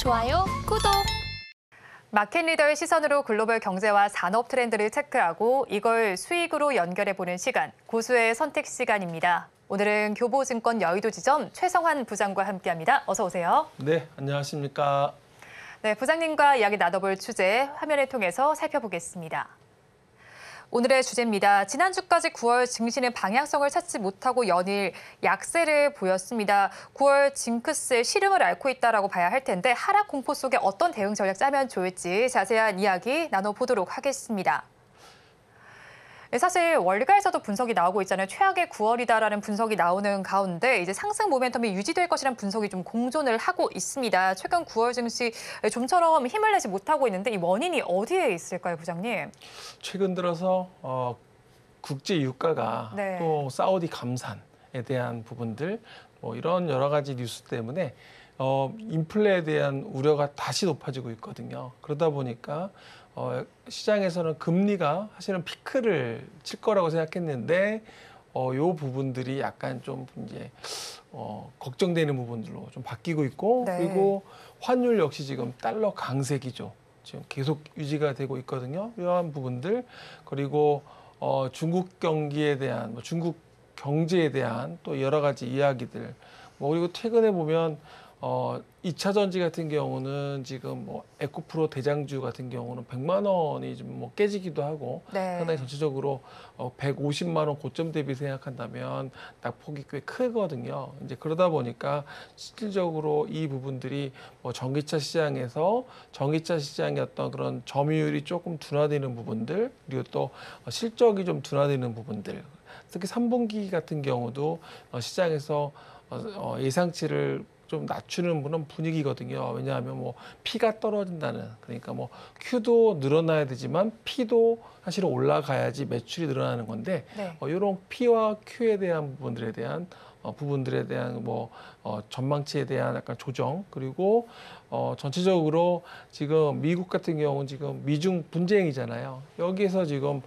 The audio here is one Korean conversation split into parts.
좋아요, 구독! 마켓 리더의 시선으로 글로벌 경제와 산업 트렌드를 체크하고 이걸 수익으로 연결해보는 시간, 고수의 선택 시간입니다. 오늘은 교보증권 여의도 지점 최성환 부장과 함께합니다. 어서 오세요. 네, 안녕하십니까. 네, 부장님과 이야기 나눠볼 주제 화면을 통해서 살펴보겠습니다. 오늘의 주제입니다. 지난주까지 9월 증시는 방향성을 찾지 못하고 연일 약세를 보였습니다. 9월 징크스의 시름을 앓고 있다라고 봐야 할 텐데 하락 공포 속에 어떤 대응 전략 짜면 좋을지 자세한 이야기 나눠보도록 하겠습니다. 사실 월가에서도 분석이 나오고 있잖아요. 최악의 9월이다라는 분석이 나오는 가운데 이제 상승 모멘텀이 유지될 것이라는 분석이 좀 공존을 하고 있습니다. 최근 9월 증시 좀처럼 힘을 내지 못하고 있는데 이 원인이 어디에 있을까요, 부장님? 최근 들어서 국제 유가가 또 사우디 감산에 대한 부분들 뭐 이런 여러 가지 뉴스 때문에 인플레에 대한 우려가 다시 높아지고 있거든요. 그러다 보니까 시장에서는 금리가 사실은 피크를 칠 거라고 생각했는데 요 부분들이 약간 좀 이제 걱정되는 부분들로 좀 바뀌고 있고 그리고 환율 역시 지금 달러 강세기죠. 지금 계속 유지가 되고 있거든요. 이러한 부분들 그리고 중국 경기에 대한 중국 경제에 대한 또 여러 가지 이야기들 그리고 최근에 보면 2차 전지 같은 경우는 지금 에코프로 대장주 같은 경우는 100만 원이 좀 깨지기도 하고 상당히 전체적으로 150만 원 고점 대비 생각한다면 낙폭이 꽤 크거든요. 이제 그러다 보니까 실질적으로 이 부분들이 전기차 시장에서 전기차 시장의 어떤 그런 점유율이 조금 둔화되는 부분들 그리고 또 실적이 좀 둔화되는 부분들 특히 3분기 같은 경우도 시장에서 예상치를 좀 낮추는 분위기거든요. 왜냐하면 P가 떨어진다는 그러니까 Q도 늘어나야 되지만 P도 사실은 올라가야지 매출이 늘어나는 건데 이런 P와 Q에 대한 부분들에 대한 전망치에 대한 약간 조정 그리고 전체적으로 지금 미국 같은 경우는 지금 미중 분쟁이잖아요. 여기에서 지금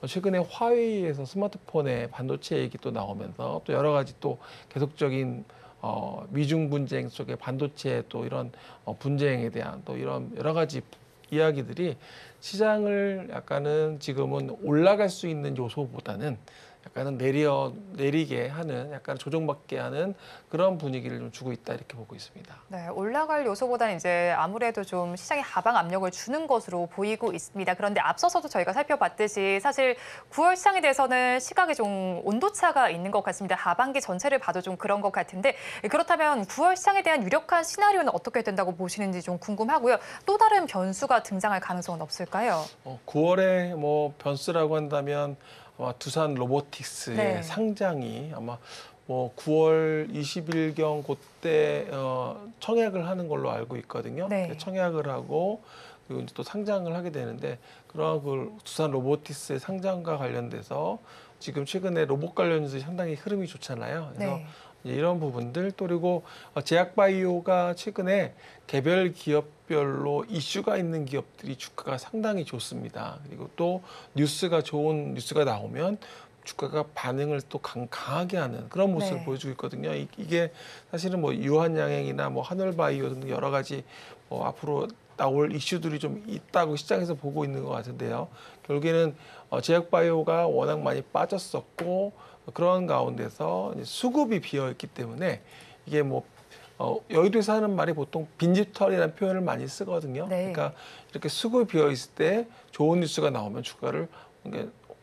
최근에 화웨이에서 스마트폰에 반도체 얘기 또 나오면서 또 여러 가지 또 계속적인 미중 분쟁 속에 반도체 또 이런 분쟁에 대한 또 이런 여러 가지 이야기들이 시장을 약간은 지금은 올라갈 수 있는 요소보다는 약간은 내리게 하는 약간 조정받게 하는 그런 분위기를 좀 주고 있다 이렇게 보고 있습니다. 네, 올라갈 요소보다는 이제 아무래도 좀 시장에 하방 압력을 주는 것으로 보이고 있습니다. 그런데 앞서서도 저희가 살펴봤듯이 사실 9월 시장에 대해서는 시각에 좀 온도차가 있는 것 같습니다. 하반기 전체를 봐도 좀 그런 것 같은데 그렇다면 9월 시장에 대한 유력한 시나리오는 어떻게 된다고 보시는지 좀 궁금하고요. 또 다른 변수가 등장할 가능성은 없을까요? 9월에 변수라고 한다면 두산 로보틱스의 상장이 아마 9월 20일경 그때 청약을 하는 걸로 알고 있거든요. 청약을 하고 그리고 이제 또 상장을 하게 되는데 그런 그 두산 로보틱스의 상장과 관련돼서 지금 최근에 로봇 관련 뉴스 상당히 흐름이 좋잖아요. 그래서 이런 부분들 또 그리고 제약바이오가 최근에 개별 기업별로 이슈가 있는 기업들이 주가가 상당히 좋습니다. 그리고 또 좋은 뉴스가 나오면 주가가 반응을 또 강하게 하는 그런 모습을 보여주고 있거든요. 이게 사실은 유한양행이나 한올바이오 등 여러 가지 앞으로 나올 이슈들이 좀 있다고 시장에서 보고 있는 것 같은데요. 결국에는 제약바이오가 워낙 많이 빠졌었고 그런 가운데서 수급이 비어있기 때문에 이게 여의도에서 하는 말이 보통 빈집털이라는 표현을 많이 쓰거든요. 그러니까 이렇게 수급이 비어있을 때 좋은 뉴스가 나오면 주가를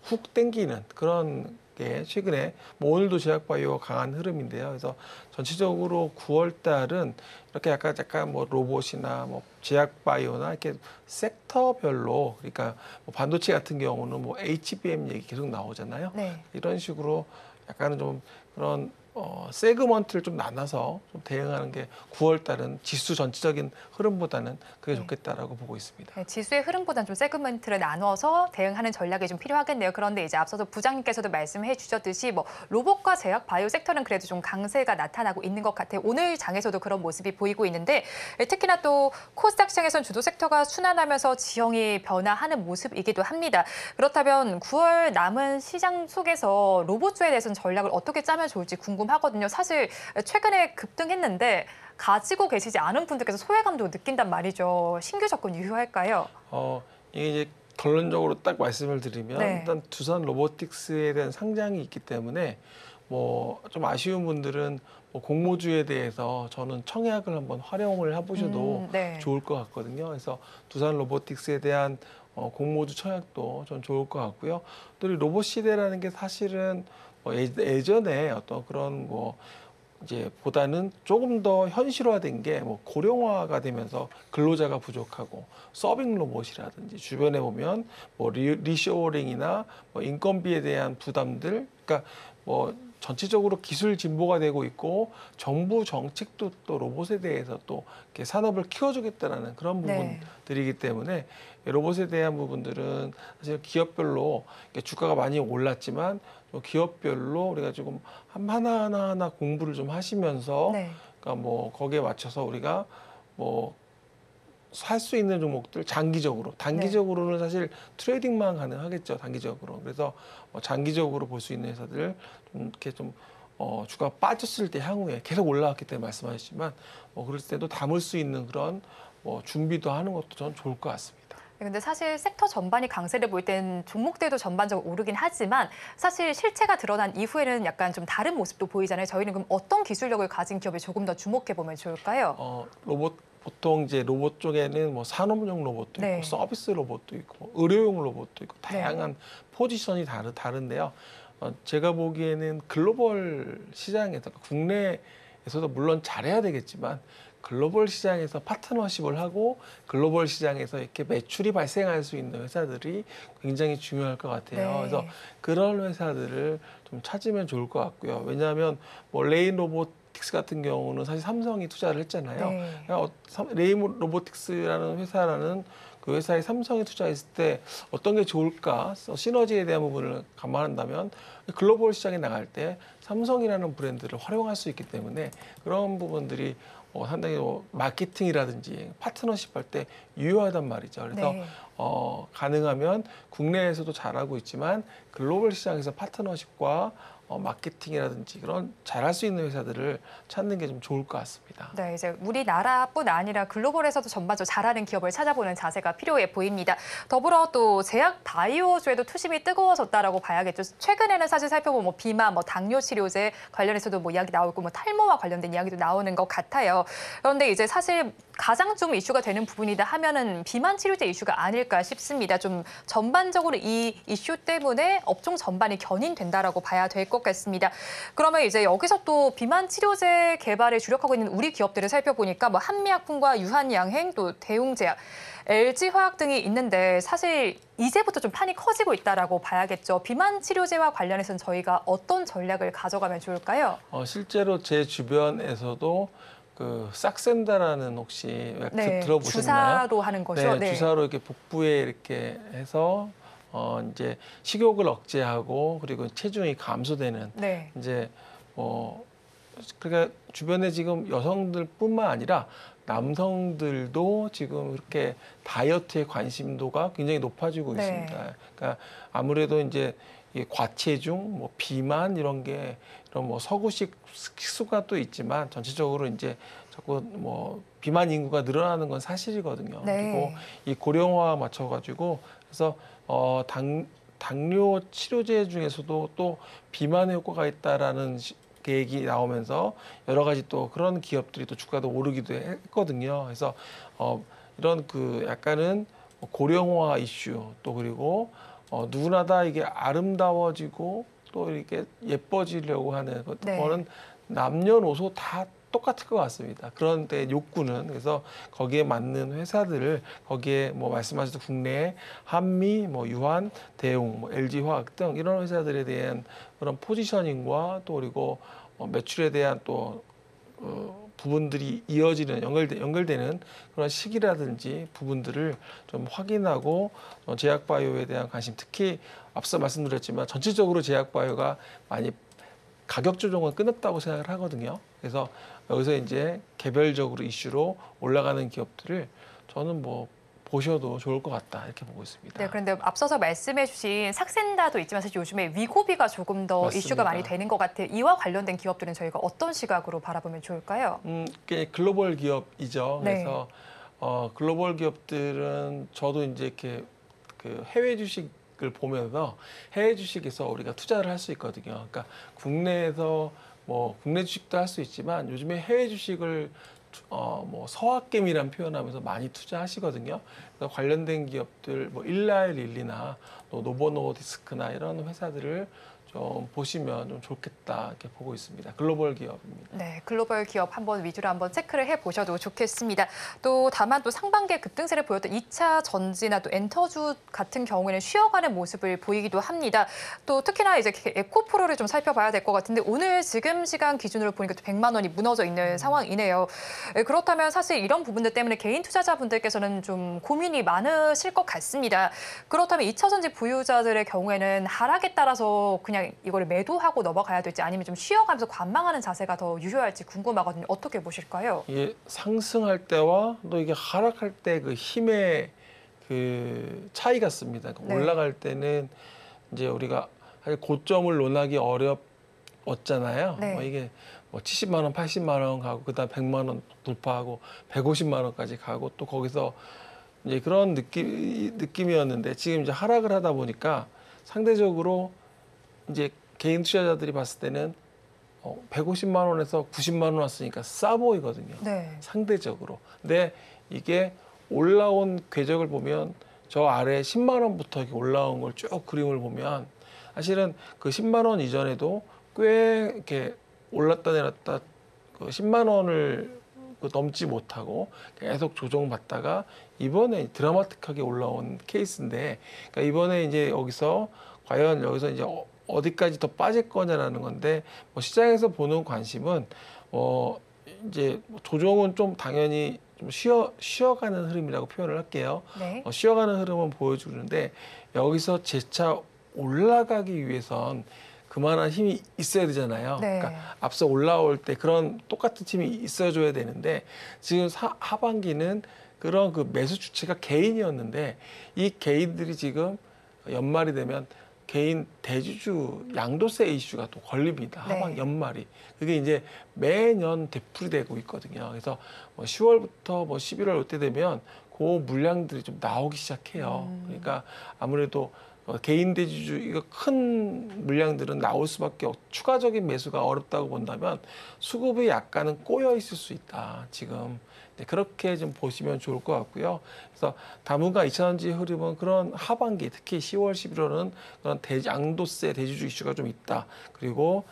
훅 땡기는 그런 게 최근에 오늘도 제약바이오가 강한 흐름인데요. 그래서 전체적으로 9월 달은 이렇게 약간 로봇이나 제약바이오나 이렇게 섹터별로 그러니까 반도체 같은 경우는 HBM 얘기 계속 나오잖아요. 이런 식으로 약간은 좀 그런 세그먼트를 좀 나눠서 좀 대응하는 게 9월 달은 지수 전체적인 흐름보다는 그게 좋겠다라고 보고 있습니다. 지수의 흐름보다는 좀 세그먼트를 나눠서 대응하는 전략이 좀 필요하겠네요. 그런데 이제 앞서서 부장님께서도 말씀해 주셨듯이 로봇과 제약, 바이오 섹터는 그래도 좀 강세가 나타나고 있는 것 같아요. 오늘 장에서도 그런 모습이 보이고 있는데 특히나 또 코스닥 시장에서는 주도 섹터가 순환하면서 지형이 변화하는 모습이기도 합니다. 그렇다면 9월 남은 시장 속에서 로봇주에 대해서는 전략을 어떻게 짜면 좋을지 궁금합니다. 궁금하거든요. 사실 최근에 급등했는데 가지고 계시지 않은 분들께서 소외감도 느낀단 말이죠. 신규 접근 유효할까요? 이게 이제 결론적으로 딱 말씀을 드리면 네. 일단 두산 로보틱스에 대한 상장이 있기 때문에 뭐 좀 아쉬운 분들은 뭐 공모주에 대해서 저는 청약을 한번 활용을 해보셔도 네. 좋을 것 같거든요. 그래서 두산 로보틱스에 대한 공모주 청약도 전 좋을 것 같고요. 또 이 로봇 시대라는 게 사실은 뭐 예전에 어떤 그런 뭐 이제 보다는 조금 더 현실화된 게 뭐 고령화가 되면서 근로자가 부족하고 서빙 로봇이라든지 주변에 보면 뭐 리쇼어링이나 뭐 인건비에 대한 부담들, 그러니까 뭐 전체적으로 기술 진보가 되고 있고 정부 정책도 또 로봇에 대해서 또 이렇게 산업을 키워주겠다라는 그런 네. 부분들이기 때문에 로봇에 대한 부분들은 사실 기업별로 주가가 많이 올랐지만 기업별로 우리가 조금 하나 공부를 좀 하시면서 네. 그러니까 뭐 거기에 맞춰서 우리가 뭐 살 수 있는 종목들 장기적으로, 단기적으로는 사실 트레이딩만 가능하겠죠, 단기적으로. 그래서 장기적으로 볼 수 있는 회사들 좀 이렇게 좀 주가 빠졌을 때 향후에 계속 올라왔기 때문에 말씀하셨지만 그럴 때도 담을 수 있는 그런 준비도 하는 것도 전 좋을 것 같습니다. 근데 사실 섹터 전반이 강세를 보일 땐 종목들도 전반적으로 오르긴 하지만 사실 실체가 드러난 이후에는 약간 좀 다른 모습도 보이잖아요. 저희는 그럼 어떤 기술력을 가진 기업에 조금 더 주목해 보면 좋을까요? 보통 이제 로봇 쪽에는 뭐 산업용 로봇도 네. 있고 서비스 로봇도 있고 의료용 로봇도 있고 네. 다양한 포지션이 다른데요. 제가 보기에는 글로벌 시장에서 국내에서도 물론 잘해야 되겠지만 글로벌 시장에서 파트너십을 하고 글로벌 시장에서 이렇게 매출이 발생할 수 있는 회사들이 굉장히 중요할 것 같아요. 네. 그래서 그런 회사들을 좀 찾으면 좋을 것 같고요. 왜냐하면 뭐 레인 로보틱스 같은 경우는 사실 삼성이 투자를 했잖아요. 네. 레인 로보틱스라는 회사라는 그 회사에 삼성이 투자했을 때 어떤 게 좋을까? 시너지에 대한 부분을 감안한다면 글로벌 시장에 나갈 때 삼성이라는 브랜드를 활용할 수 있기 때문에 그런 부분들이 상당히 마케팅이라든지 파트너십 할 때 유효하단 말이죠. 그래서 네. 가능하면 국내에서도 잘하고 있지만 글로벌 시장에서 파트너십과 마케팅이라든지 그런 잘할 수 있는 회사들을 찾는 게 좀 좋을 것 같습니다. 네, 이제 우리나라뿐 아니라 글로벌에서도 전반적으로 잘하는 기업을 찾아보는 자세가 필요해 보입니다. 더불어 또 제약 바이오주에도 투심이 뜨거워졌다라고 봐야겠죠. 최근에는 사실 살펴보면 뭐 비만, 뭐 당뇨 치료제 관련해서도 뭐 이야기 나오고 뭐 탈모와 관련된 이야기도 나오는 것 같아요. 그런데 이제 사실 가장 좀 이슈가 되는 부분이다 하면은 비만 치료제 이슈가 아닐까 싶습니다. 좀 전반적으로 이 이슈 때문에 업종 전반이 견인된다라고 봐야 될 것 같습니다. 그러면 이제 여기서 또 비만 치료제 개발에 주력하고 있는 우리 기업들을 살펴보니까 뭐 한미약품과 유한양행, 또 대웅제약, LG화학 등이 있는데 사실 이제부터 좀 판이 커지고 있다라고 봐야겠죠. 비만 치료제와 관련해서는 저희가 어떤 전략을 가져가면 좋을까요? 실제로 제 주변에서도 그 싹센다라는 혹시 네, 들어보셨나요? 주사로 하는 거죠. 네, 주사로 이렇게 복부에 이렇게 해서 이제 식욕을 억제하고 그리고 체중이 감소되는 네. 이제 그러니까 주변에 지금 여성들뿐만 아니라 남성들도 지금 이렇게 다이어트에 관심도가 굉장히 높아지고 네. 있습니다. 그러니까 아무래도 이제 이 과체중, 뭐 비만 이런 게 이런 뭐 서구식 식습관 도 있지만 전체적으로 이제 자꾸 뭐 비만 인구가 늘어나는 건 사실이거든요. 네. 그리고 이 고령화 맞춰가지고 그래서 당뇨 치료제 중에서도 또 비만의 효과가 있다라는 계획이 나오면서 여러 가지 또 그런 기업들이 또 주가도 오르기도 했거든요. 그래서 이런 그 약간은 고령화 이슈 또 그리고 누구나 다 이게 아름다워지고 또 이렇게 예뻐지려고 하는 그거는 네. 남녀노소 다 똑같을 것 같습니다. 그런데 욕구는 그래서 거기에 맞는 회사들을 거기에 뭐 말씀하신 국내에 한미, 뭐 유한, 대웅, 뭐 LG화학 등 이런 회사들에 대한 그런 포지셔닝과 또 그리고 매출에 대한 또 부분들이 이어지는 연결되는 그런 시기라든지 부분들을 좀 확인하고 제약바이오에 대한 관심, 특히 앞서 말씀드렸지만 전체적으로 제약바이오가 많이 가격 조정은 끊었다고 생각을 하거든요. 그래서 여기서 이제 개별적으로 이슈로 올라가는 기업들을 저는 뭐 보셔도 좋을 것 같다 이렇게 보고 있습니다. 네, 그런데 앞서서 말씀해주신 삭센다도 있지만 사실 요즘에 위고비가 조금 더 맞습니다. 이슈가 많이 되는 것 같아요. 이와 관련된 기업들은 저희가 어떤 시각으로 바라보면 좋을까요? 이게 글로벌 기업이죠. 네. 그래서 글로벌 기업들은 저도 이제 이렇게 그 해외 주식을 보면서 해외 주식에서 우리가 투자를 할 수 있거든요. 그러니까 국내에서 뭐 국내 주식도 할 수 있지만 요즘에 해외 주식을 뭐 서학개미란 표현하면서 많이 투자하시거든요. 그래서 관련된 기업들 뭐 일라일릴리나 또 노보노디스크나 이런 회사들을 좀 보시면 좀 좋겠다 이렇게 보고 있습니다. 글로벌 기업입니다. 네, 글로벌 기업 한번 위주로 한번 체크를 해보셔도 좋겠습니다. 또 다만 또 상반기에 급등세를 보였던 2차 전지나 또 엔터주 같은 경우에는 쉬어가는 모습을 보이기도 합니다. 또 특히나 이제 에코프로를 좀 살펴봐야 될 것 같은데 오늘 지금 시간 기준으로 보니까 또 100만 원이 무너져 있는 상황이네요. 그렇다면 사실 이런 부분들 때문에 개인 투자자분들께서는 좀 고민이 많으실 것 같습니다. 그렇다면 2차 전지 보유자들의 경우에는 하락에 따라서 그냥 이거를 매도하고 넘어가야 될지 아니면 좀 쉬어가면서 관망하는 자세가 더 유효할지 궁금하거든요. 어떻게 보실까요? 이게 상승할 때와 또 이게 하락할 때 그 힘의 그 차이가 있습니다. 네. 올라갈 때는 이제 우리가 사실 고점을 논하기 어렵잖아요. 네. 이게 뭐 70만 원, 80만 원 가고 그다음 100만 원 돌파하고 150만 원까지 가고 또 거기서 이제 그런 느낌이었는데 지금 이제 하락을 하다 보니까 상대적으로 이제 개인 투자자들이 봤을 때는 150만 원에서 90만 원 왔으니까 싸 보이거든요. 네. 상대적으로. 근데 이게 올라온 궤적을 보면 저 아래 10만 원부터 이렇게 올라온 걸 쭉 그림을 보면 사실은 그 10만 원 이전에도 꽤 이렇게 올랐다 내렸다 그 10만 원을 넘지 못하고 계속 조정받다가 이번에 드라마틱하게 올라온 케이스인데 그러니까 이번에 이제 과연 여기서 이제 어디까지 더 빠질 거냐라는 건데 뭐 시장에서 보는 관심은 이제 조정은 좀 당연히 좀 쉬어가는 흐름이라고 표현을 할게요. 네. 쉬어가는 흐름은 보여주는데 여기서 재차 올라가기 위해선 그만한 힘이 있어야 되잖아요. 네. 그러니까 앞서 올라올 때 그런 똑같은 힘이 있어줘야 되는데 지금 하반기는 그런 그 매수 주체가 개인이었는데 이 개인들이 지금 연말이 되면 개인 대주주 양도세 이슈가 또 걸립니다. 네. 하반 연말이. 그게 이제 매년 되풀이되고 있거든요. 그래서 뭐 10월부터 뭐 11월 이때 되면 그 물량들이 좀 나오기 시작해요. 그러니까 아무래도 개인 대주주 이거 큰 물량들은 나올 수밖에 추가적인 매수가 어렵다고 본다면 수급이 약간은 꼬여 있을 수 있다. 지금 그렇게 좀 보시면 좋을 것 같고요. 그래서 당분간 2차 전지 흐름은 그런 하반기 특히 10월, 11월은 그런 양도세 대주주 이슈가 좀 있다. 그리고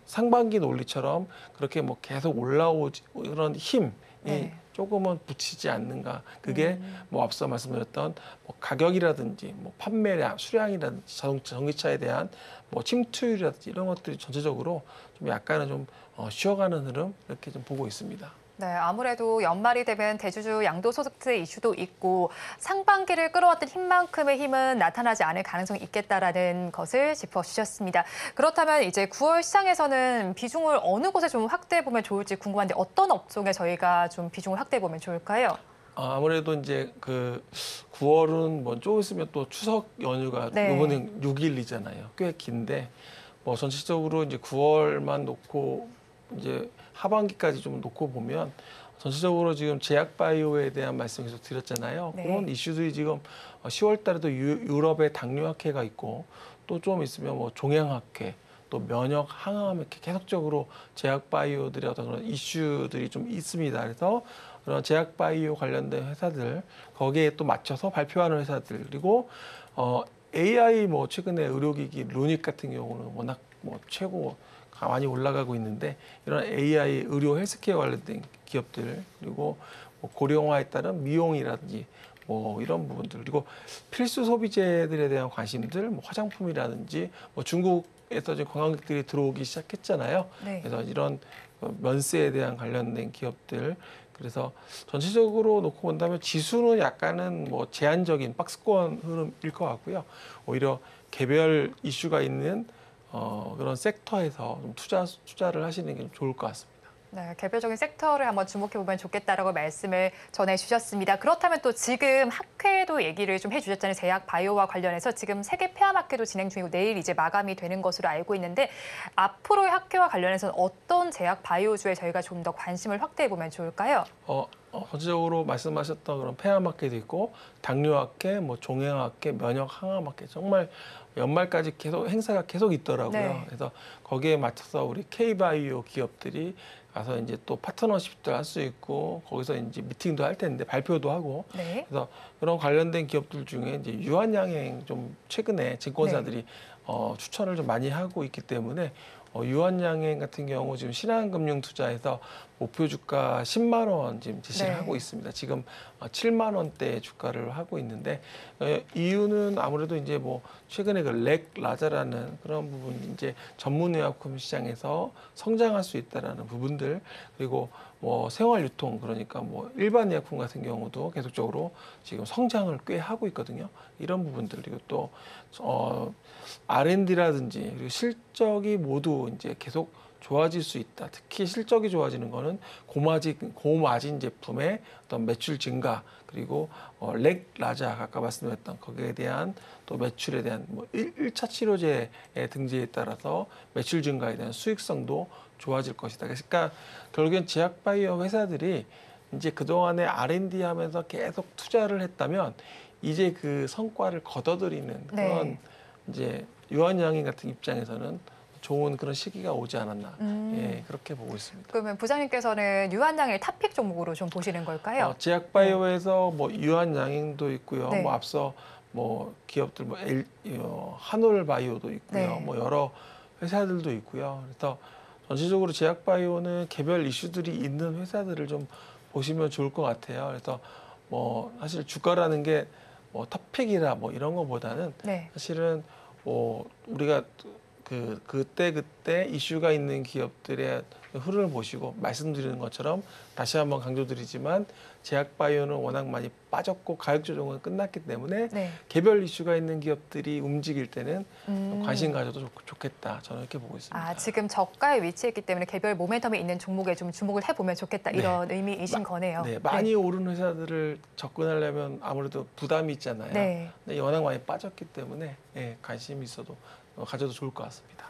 상반기 논리처럼 그렇게 뭐 계속 올라오지 그런 힘이 네. 조금은 붙이지 않는가. 그게 뭐 앞서 말씀드렸던 뭐 가격이라든지 뭐 판매량, 수량이라든지 전기차에 대한 뭐 침투율이라든지 이런 것들이 전체적으로 좀 약간은 좀 쉬어가는 흐름 이렇게 좀 보고 있습니다. 네, 아무래도 연말이 되면 대주주 양도소득세 이슈도 있고 상반기를 끌어왔던 힘만큼의 힘은 나타나지 않을 가능성이 있겠다라는 것을 짚어주셨습니다. 그렇다면 이제 9월 시장에서는 비중을 어느 곳에 좀 확대해 보면 좋을지 궁금한데 어떤 업종에 저희가 좀 비중을 확대해 보면 좋을까요? 아무래도 이제 그 9월은 뭐 조금 있으면 또 추석 연휴가 네. 이번에 6일이잖아요. 꽤 긴데 뭐 전체적으로 이제 9월만 놓고 이제 하반기까지 좀 놓고 보면 전체적으로 지금 제약바이오에 대한 말씀 계속 드렸잖아요. 네. 그런 이슈들이 지금 10월 달에도 유럽에 당뇨학회가 있고 또 좀 있으면 뭐 종양학회 또 면역 항암 이렇게 계속적으로 제약바이오들의 어떤 그런 이슈들이 좀 있습니다. 그래서 그런 제약바이오 관련된 회사들 거기에 또 맞춰서 발표하는 회사들 그리고 AI 뭐 최근에 의료기기 루닉 같은 경우는 워낙 뭐 최고 많이 올라가고 있는데 이런 AI 의료 헬스케어 관련된 기업들 그리고 뭐 고령화에 따른 미용이라든지 뭐 이런 부분들 그리고 필수 소비재들에 대한 관심들 뭐 화장품이라든지 뭐 중국에서 이제 관광객들이 들어오기 시작했잖아요. 네. 그래서 이런 면세에 대한 관련된 기업들 그래서 전체적으로 놓고 본다면 지수는 약간은 뭐 제한적인 박스권 흐름일 것 같고요. 오히려 개별 이슈가 있는 그런 섹터에서 좀 투자를 하시는 게 좀 좋을 것 같습니다. 네, 개별적인 섹터를 한번 주목해보면 좋겠다라고 말씀을 전해주셨습니다. 그렇다면 또 지금 학회도 얘기를 좀 해주셨잖아요. 제약 바이오와 관련해서 지금 세계 폐암학회도 진행 중이고 내일 이제 마감이 되는 것으로 알고 있는데 앞으로의 학회와 관련해서는 어떤 제약 바이오주에 저희가 좀 더 관심을 확대해보면 좋을까요? 전체적으로 말씀하셨던 그런 폐암학회도 있고 당뇨학회, 뭐 종양학회, 면역항암학회 정말 연말까지 계속 행사가 계속 있더라고요. 네. 그래서 거기에 맞춰서 우리 K바이오 기업들이 가서 이제 또 파트너십도 할 수 있고 거기서 이제 미팅도 할 텐데 발표도 하고 네. 그래서 그런 관련된 기업들 중에 이제 유한양행 좀 최근에 증권사들이 추천을 좀 많이 하고 있기 때문에 유한양행 같은 경우 지금 신한금융투자에서 목표 주가 10만 원 지금 제시를 네. 하고 있습니다. 지금 7만 원대 주가를 하고 있는데 이유는 아무래도 이제 뭐 최근에 그 렉라자라는 그런 부분 이제 전문의약품 시장에서 성장할 수 있다라는 부분들 그리고 뭐 생활유통 그러니까 뭐 일반 의약품 같은 경우도 계속적으로 지금 성장을 꽤 하고 있거든요. 이런 부분들 그리고 또 R&D라든지 그리고 실적이 모두 이제 계속 좋아질 수 있다. 특히 실적이 좋아지는 거는 고마진 제품의 어떤 매출 증가 그리고 렉라자 아까 말씀드렸던 거기에 대한 또 매출에 대한 뭐 1차 치료제의 등재에 따라서 매출 증가에 대한 수익성도 좋아질 것이다. 그러니까 결국엔 제약바이오 회사들이 이제 그동안에 R&D 하면서 계속 투자를 했다면 이제 그 성과를 거둬들이는 그런 네. 이제 유한양행 같은 입장에서는 좋은 그런 시기가 오지 않았나 예, 그렇게 보고 있습니다. 그러면 부장님께서는 유한양을 탑픽 종목으로 좀 보시는 걸까요? 제약바이오에서 뭐 유한양행도 있고요. 네. 뭐 앞서 뭐 기업들 뭐 한올바이오도 있고요. 네. 뭐 여러 회사들도 있고요. 그래서 전체적으로 제약바이오는 개별 이슈들이 있는 회사들을 좀 보시면 좋을 것 같아요. 그래서 뭐 사실 주가라는 게 뭐 탑픽이라 뭐 이런 거보다는 네. 사실은 우리가 그때 이슈가 있는 기업들의 흐름을 보시고 말씀드리는 것처럼 다시 한번 강조드리지만 제약바이오는 워낙 많이 빠졌고 가격 조정은 끝났기 때문에 네. 개별 이슈가 있는 기업들이 움직일 때는 음. 관심 가져도 좋겠다. 저는 이렇게 보고 있습니다. 지금 저가에 위치했기 때문에 개별 모멘텀이 있는 종목에 좀 주목을 해보면 좋겠다 네. 이런 의미이신 거네요. 네, 많이 오른 회사들을 접근하려면 아무래도 부담이 있잖아요. 네. 근데 워낙 많이 빠졌기 때문에 관심이 있어도 가져도 좋을 것 같습니다.